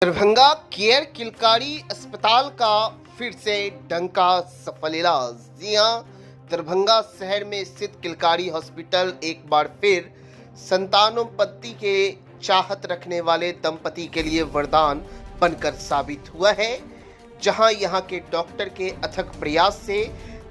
Darbhanga care किलकारी अस्पताल का फिर से डंका सफल इलाज। जी हां, दरभंगा शहर में स्थित किलकारी हॉस्पिटल एक बार फिर संतानोत्पत्ति के चाहत रखने वाले दंपति के लिए वरदान बनकर साबित हुआ है। जहां यहां के डॉक्टर के अथक प्रयास से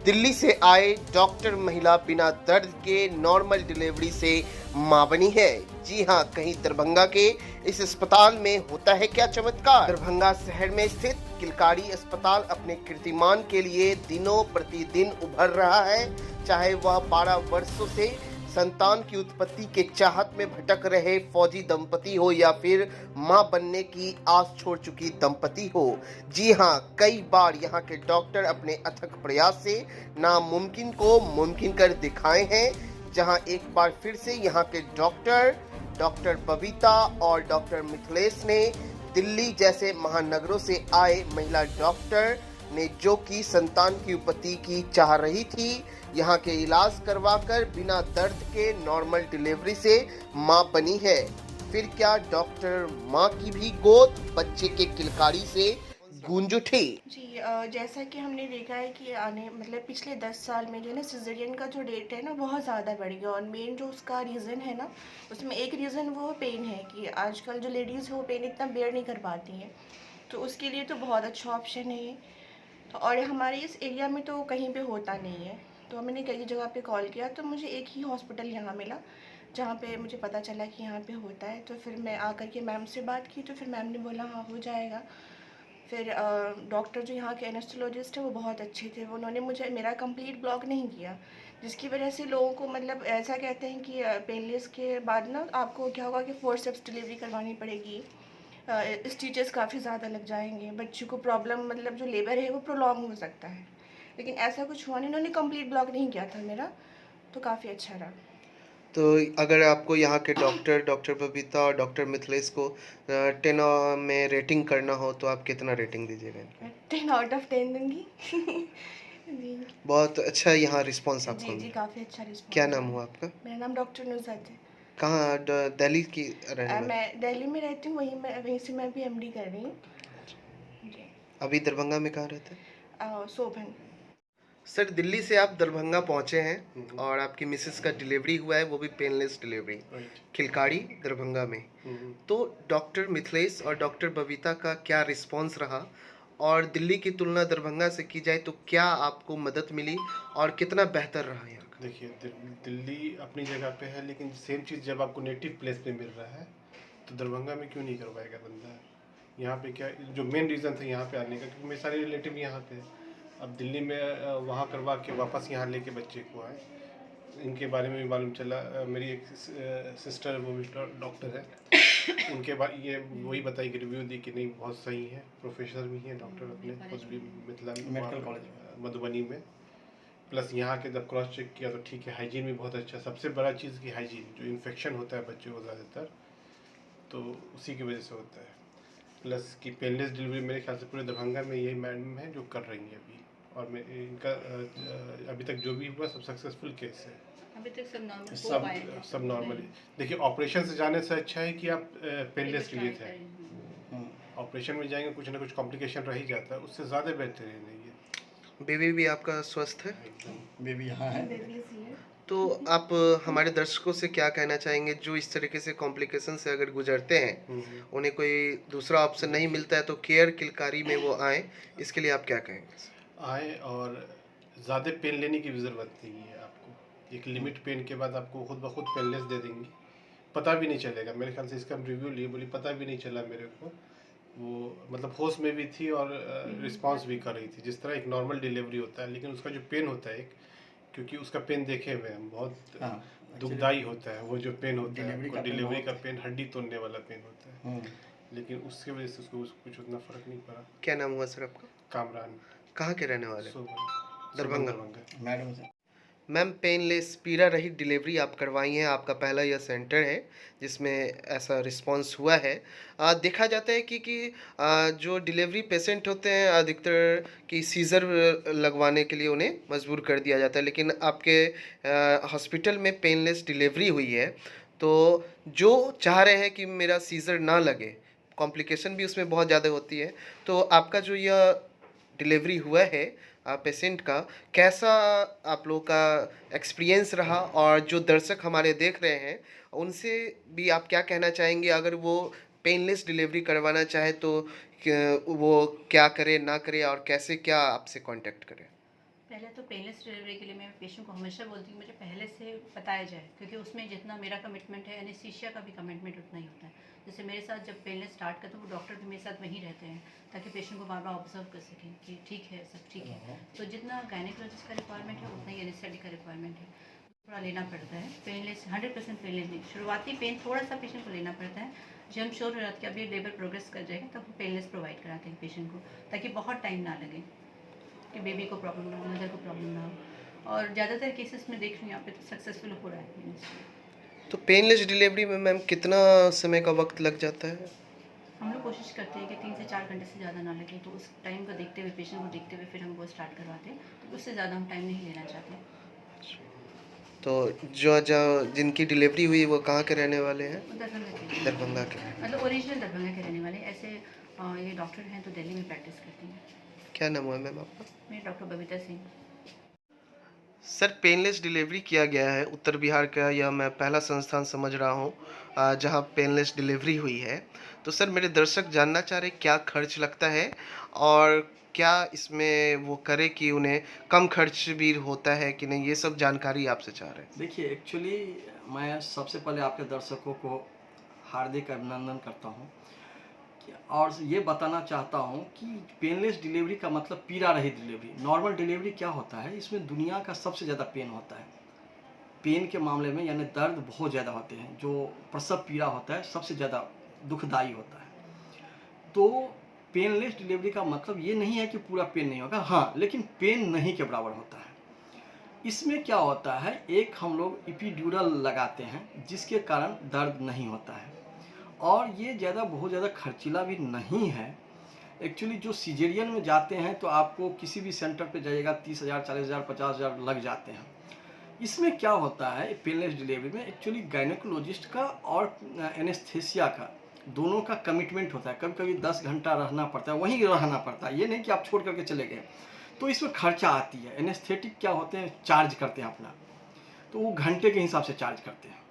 दिल्ली से आए डॉक्टर महिला बिना दर्द के नॉर्मल डिलीवरी से मां बनी है। जी हां, कहीं दरभंगा के इस अस्पताल में होता है क्या चमत्कार। दरभंगा शहर में स्थित किलकारी अस्पताल अपने कीर्तिमान के लिए दिनों प्रतिदिन उभर रहा है। चाहे वह 12 वर्षों से संतान की उत्पत्ति के चाहत में भटक रहे फौजी दंपति हो या फिर मां बनने की आस छोड़ चुकी दंपति हो। जी हां, कई बार यहां के डॉक्टर अपने अथक प्रयास से नामुमकिन को मुमकिन कर दिखाए हैं। जहां एक बार फिर से यहां के डॉक्टर बबीता और डॉक्टर मिथिलेश ने दिल्ली जैसे महानगरों से आए महिला डॉक्टर ने जो कि संतान की उत्पत्ति की चाह रही थी, यहाँ के इलाज करवाकर बिना दर्द के नॉर्मल डिलीवरी से मां बनी है। फिर क्या डॉक्टर मां की भी गोद बच्चे के किलकारी से गूंज उठी। जी जैसा कि हमने देखा है कि आने मतलब पिछले 10 साल में जो है ना सिजेरियन का जो रेट है ना बहुत ज़्यादा बढ़ गया। और मेन जो उसका रीज़न है ना, उसमें एक रीज़न वो पेन है कि आजकल जो लेडीज़ है वो पेन इतना बेयर नहीं कर पाती हैं। तो उसके लिए तो बहुत अच्छा ऑप्शन है ये। तो और हमारे इस एरिया में तो कहीं पे होता नहीं है। तो मैंने कई जगह पे कॉल किया तो मुझे एक ही हॉस्पिटल यहाँ मिला जहाँ पे मुझे पता चला कि यहाँ पे होता है। तो फिर मैं आकर के मैम से बात की तो फिर मैम ने बोला हाँ हो जाएगा। फिर डॉक्टर जो यहाँ के एनेस्थेसियोलॉजिस्ट है वो बहुत अच्छे थे। वो उन्होंने मुझे मेरा कंप्लीट ब्लॉक नहीं किया, जिसकी वजह से लोगों को मतलब ऐसा कहते हैं कि पेनलेस के बाद ना आपको क्या होगा कि फोर्सेप्स डिलीवरी करवानी पड़ेगी, स्टिचेस काफ़ी ज़्यादा लग जाएंगे, बच्चे को प्रॉब्लम मतलब जो लेबर है वो प्रोलॉन्ग हो सकता है। लेकिन ऐसा कुछ हुआ नहीं, उन्होंने कंप्लीट ब्लॉक नहीं किया था मेरा, तो काफ़ी अच्छा रहा। तो अगर आपको यहाँ के डॉक्टर बबीता और डॉक्टर मिथिलेश को 10 में रेटिंग करना हो तो आप कितना रेटिंग दीजिएगा इनको? 10 आउट ऑफ 10 दूंगी। जी बहुत अच्छा यहाँ रिस्पांस आपको जी जी, मिला। काफ़ी अच्छा रिस्पॉन्स। क्या नाम हुआ आपका? मेरा नाम डॉक्टर नुसरत है। कहाँ दिल्ली की रहने वाली? मैं दिल्ली में रहती हूँ, वहीं से मैं भी एमडी कर रही हूँ। जी अभी दरभंगा में कहाँ रहते हैं? शोभन। सर, दिल्ली से आप दरभंगा पहुँचे हैं और आपकी मिसेस का डिलीवरी हुआ है, वो भी पेनलेस डिलीवरी, खिलकारी दरभंगा में। तो डॉक्टर मिथिलेश और डॉक्टर बबीता का क्या रिस्पांस रहा और दिल्ली की तुलना दरभंगा से की जाए तो क्या आपको मदद मिली और कितना बेहतर रहा यहाँ का? देखिए, दिल्ली अपनी जगह पे है, लेकिन सेम चीज़ जब आपको नेटिव प्लेस पे मिल रहा है तो दरभंगा में क्यों नहीं करवाएगा बंदा। यहाँ पे क्या जो मेन रीज़न था यहाँ पे आने का, क्योंकि मेरे सारे रिलेटिव यहाँ पे हैं। अब दिल्ली में वहाँ करवा के वापस यहाँ लेके बच्चे को आए, इनके बारे में भी मालूम चला। मेरी एक सिस्टर वो भी डॉक्टर है, उनके बाद ये वही बताई कि रिव्यू दी कि नहीं बहुत सही है, प्रोफेसर भी हैं डॉक्टर अपने खुद भी मिथिला मेडिकल कॉलेज मधुबनी में। प्लस यहाँ के जब क्रॉस चेक किया तो ठीक है, हाइजीन भी बहुत अच्छा। सबसे बड़ा चीज़ की हाइजीन, जो इन्फेक्शन होता है बच्चों को ज़्यादातर तो उसी की वजह से होता है। प्लस की पेनलेस डिलीवरी मेरे ख्याल से पूरे दरभंगा में यही मैडम है जो कर रही है अभी। और मैं इनका अभी तक जो भी हुआ सब सक्सेसफुल केस है, अभी तक सब नॉर्मल। देखिए, ऑपरेशन से जाने से अच्छा है कि आप पेनलेस के लिए थे। ऑपरेशन में जाएंगे कुछ ना कुछ कॉम्प्लिकेशन रह ही जाता है, उससे ज़्यादा बेहतर है नहीं है। बेबी भी आपका स्वस्थ है? बेबी यहाँ है। तो आप हमारे दर्शकों से क्या कहना चाहेंगे जो इस तरीके से कॉम्प्लिकेशन से अगर गुजरते हैं, उन्हें कोई दूसरा ऑप्शन नहीं मिलता है तो केयर किलकारी में वो आए, इसके लिए आप क्या कहेंगे? आए और ज़्यादा पेन लेने की भी ज़रूरत नहीं है आपको। एक लिमिट पेन के बाद आपको खुद ब खुद पेनलेस दे देंगी, पता भी नहीं चलेगा। मेरे ख्याल से इसका रिव्यू लिए बोली पता भी नहीं चला मेरे को। वो मतलब होश में भी थी और रिस्पांस भी कर रही थी जिस तरह एक नॉर्मल डिलीवरी होता है। लेकिन उसका जो पेन होता है एक, क्योंकि उसका पेन देखे हुए हम, बहुत दुखदाई होता है वो जो पेन होता है। डिलीवरी का पेन हड्डी तोड़ने वाला पेन होता है, लेकिन उसके वजह से उसको कुछ उतना फ़र्क नहीं पड़ा। क्या नाम हुआ सर आपका? कामरान। कहाँ के रहने वाले? दरभंगा। मैडम मैम, पेनलेस पीड़ा रहित डिलीवरी आप करवाई हैं, आपका पहला यह सेंटर है जिसमें ऐसा रिस्पांस हुआ है। देखा जाता है कि जो डिलीवरी पेशेंट होते हैं अधिकतर कि सीज़र लगवाने के लिए उन्हें मजबूर कर दिया जाता है, लेकिन आपके हॉस्पिटल में पेनलेस डिलीवरी हुई है तो जो चाह रहे हैं कि मेरा सीज़र ना लगे, कॉम्प्लिकेशन भी उसमें बहुत ज़्यादा होती है। तो आपका जो यह डिलीवरी हुआ है पेशेंट का, कैसा आप लोगों का एक्सपीरियंस रहा? और जो दर्शक हमारे देख रहे हैं उनसे भी आप क्या कहना चाहेंगे? अगर वो पेनलेस डिलीवरी करवाना चाहे तो वो क्या करे ना करे, और कैसे क्या आपसे कांटेक्ट करे? पहले तो पेनलेस डिलीवरी के लिए मैं पेशेंट को हमेशा बोलती हूँ मुझे पहले से बताया जाए, क्योंकि उसमें जितना मेरा कमिटमेंट है एनेस्थीसिया का भी कमिटमेंट उतना ही होता है। जैसे मेरे साथ जब पेनलेस स्टार्ट करते हैं वो डॉक्टर भी मेरे साथ वहीं रहते हैं, ताकि पेशेंट को बार बार ऑब्जर्व कर सकें कि ठीक है, सब ठीक है। तो जितना गायनेकोलॉजिस्ट का रिक्वायरमेंट है उतना ही एनेस्थेटिक का रिक्वायरमेंट है, थोड़ा लेना पड़ता है। पेनलेस 100% पेनलेस नहीं, शुरुआती पेन थोड़ा सा पेशेंट को लेना पड़ता है। जब हम श्योर हो जाते हैं कि अभी लेबर प्रोग्रेस कर जाएगा तब हम पेनलेस प्रोवाइड कराते हैं पेशेंट को, ताकि बहुत टाइम ना लगे, कि बेबी को प्रॉब्लम ना हो, मदर को प्रॉब्लम ना हो। और ज़्यादातर केसेस में देख रही हूँ यहाँ पे तो सक्सेसफुल हो रहा है। तो पेनलेस डिलीवरी में मैम कितना समय का वक्त लग जाता है? हम लोग कोशिश करते हैं कि 3 से 4 घंटे से ज़्यादा ना लगे, तो उस टाइम को देखते हुए, पेशेंट को देखते हुए फिर हम वो स्टार्ट करवाते हैं। तो उससे ज़्यादा हम टाइम नहीं लेना चाहते। तो जो जो जिनकी डिलीवरी हुई वो कहाँ के रहने वाले हैं? वो दरभंगा के, दरभंगा के। मतलब ओरिजिनल दरभंगा के रहने वाले। ऐसे ये डॉक्टर हैं तो दिल्ली में प्रैक्टिस करती हैं। क्या नाम हुआ मैम आपका? मैं doctor Babita Singh. Sir, painless delivery किया गया है उत्तर बिहार का, यह मैं पहला संस्थान समझ रहा हूँ जहाँ पेनलेस डिलीवरी हुई है। तो सर, मेरे दर्शक जानना चाह रहे क्या खर्च लगता है और क्या इसमें वो करे कि उन्हें कम खर्च भी होता है कि नहीं, ये सब जानकारी आपसे चाह रहे हैं। देखिए, एक्चुअली मैं सबसे पहले आपके दर्शकों को हार्दिक अभिनंदन करता हूँ और ये बताना चाहता हूँ कि पेनलेस डिलीवरी का मतलब पीड़ा रहित डिलीवरी। नॉर्मल डिलीवरी क्या होता है, इसमें दुनिया का सबसे ज़्यादा पेन होता है। पेन के मामले में यानी दर्द बहुत ज़्यादा होते हैं, जो प्रसव पीड़ा होता है सबसे ज़्यादा दुखदायी होता है। तो पेनलेस डिलीवरी का मतलब ये नहीं है कि पूरा पेन नहीं होगा, हाँ, लेकिन पेन नहीं के बराबर होता है। इसमें क्या होता है, एक हम लोग एपिड्यूरल लगाते हैं जिसके कारण दर्द नहीं होता है, और ये बहुत ज़्यादा खर्चीला भी नहीं है। एक्चुअली जो सिजेरियन में जाते हैं तो आपको किसी भी सेंटर पे जाइएगा 30,000, 40,000, 50,000 लग जाते हैं। इसमें क्या होता है पेनलेस डिलीवरी में, एक्चुअली गायनेकोलॉजिस्ट का और एनेस्थेसिया का दोनों का कमिटमेंट होता है। कभी कभी 10 घंटा रहना पड़ता है, वहीं रहना पड़ता है, ये नहीं कि आप छोड़ करके चले गए। तो इसमें खर्चा आती है। एनेस्थेटिक क्या होते हैं, चार्ज करते हैं अपना, तो वो घंटे के हिसाब से चार्ज करते हैं।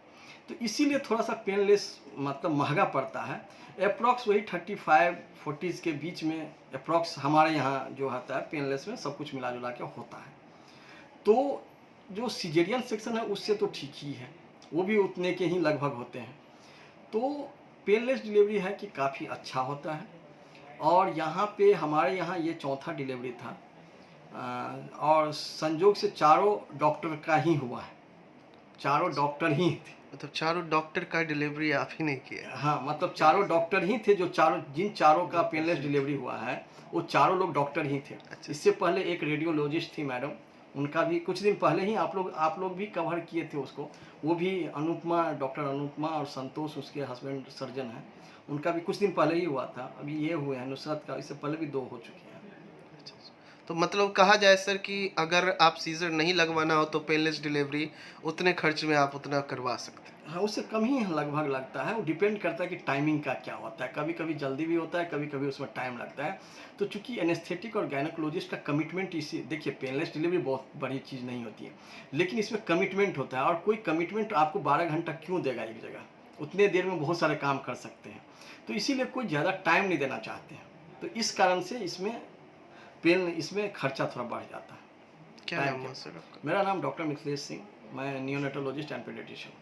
तो इसीलिए थोड़ा सा पेनलेस मतलब महंगा पड़ता है। अप्रॉक्स वही 35-40 के बीच में अप्रॉक्स हमारे यहाँ जो होता है पेनलेस में सब कुछ मिला जुला के होता है। तो जो सिजेरियन सेक्शन है उससे तो ठीक ही है, वो भी उतने के ही लगभग होते हैं। तो पेनलेस डिलीवरी है कि काफ़ी अच्छा होता है। और यहाँ पे हमारे यहाँ ये चौथा डिलीवरी था, और संजोग से चारों डॉक्टर का ही हुआ है, चारों डॉक्टर ही थे। मतलब चारों डॉक्टर का डिलीवरी आप ही नहीं किया? हाँ, मतलब चारों डॉक्टर ही थे, जो जिन चारों का पेनलेस डिलीवरी हुआ है वो चारों लोग डॉक्टर ही थे। अच्छा। इससे पहले एक रेडियोलॉजिस्ट थी मैडम, उनका भी कुछ दिन पहले ही आप लोग भी कवर किए थे उसको। वो भी अनुपमा, डॉक्टर अनुपमा, और संतोष उसके हस्बैंड सर्जन हैं, उनका भी कुछ दिन पहले ही हुआ था। अभी ये हुए हैं नुसरत का, इससे पहले भी 2 हो चुके हैं। तो मतलब कहा जाए सर कि अगर आप सीजर नहीं लगवाना हो तो पेनलेस डिलीवरी उतने खर्च में आप उतना करवा सकते हैं? हाँ, उससे कम ही लगभग लगता है। वो डिपेंड करता है कि टाइमिंग का क्या होता है, कभी कभी जल्दी भी होता है, कभी कभी उसमें टाइम लगता है। तो चूंकि एनेस्थेटिक और गायनेकोलॉजिस्ट का कमिटमेंट, इसी देखिए पेनलेस डिलीवरी बहुत बड़ी चीज़ नहीं होती है, लेकिन इसमें कमिटमेंट होता है। और कोई कमिटमेंट आपको 12 घंटा क्यों देगा एक जगह, उतने देर में बहुत सारे काम कर सकते हैं। तो इसीलिए कोई ज़्यादा टाइम नहीं देना चाहते हैं, तो इस कारण से इसमें खर्चा थोड़ा बढ़ जाता है। क्या नाम है सर आपका? मेरा नाम डॉक्टर मिथिलेश सिंह, मैं neonatologist and paediatrician.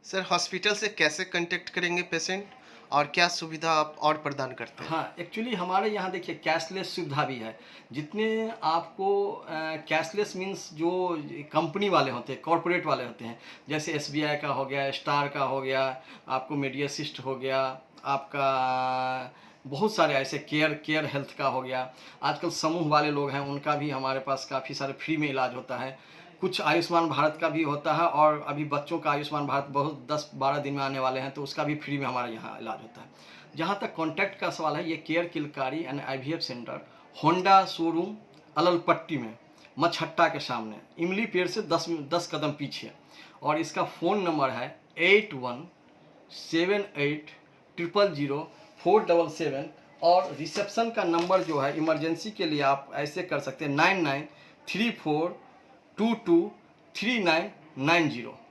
Sir, hospital से कैसे कांटेक्ट करेंगे पेशेंट और क्या सुविधा आप और प्रदान करते हैं? हाँ, एक्चुअली हमारे यहाँ देखिए कैशलेस सुविधा भी है। जितने आपको कैशलेस मीन्स जो कंपनी वाले होते हैं, कॉरपोरेट वाले होते हैं, जैसे SBI का हो गया, स्टार का हो गया, आपको मीडियासिस्ट हो गया, आपका बहुत सारे ऐसे केयर हेल्थ का हो गया। आजकल समूह वाले लोग हैं, उनका भी हमारे पास काफ़ी सारे फ्री में इलाज होता है। कुछ आयुष्मान भारत का भी होता है, और अभी बच्चों का आयुष्मान भारत बहुत 10-12 दिन में आने वाले हैं, तो उसका भी फ्री में हमारे यहाँ इलाज होता है। जहाँ तक कॉन्टैक्ट का सवाल है, ये care Kilkari and IVF centre Honda showroom Alalpatti में, मछट्टा के सामने, इमली पेड़ से 10 कदम पीछे। और इसका फ़ोन नंबर है 81780000 477 और रिसेप्शन का नंबर जो है इमरजेंसी के लिए आप ऐसे कर सकते हैं 9934223990।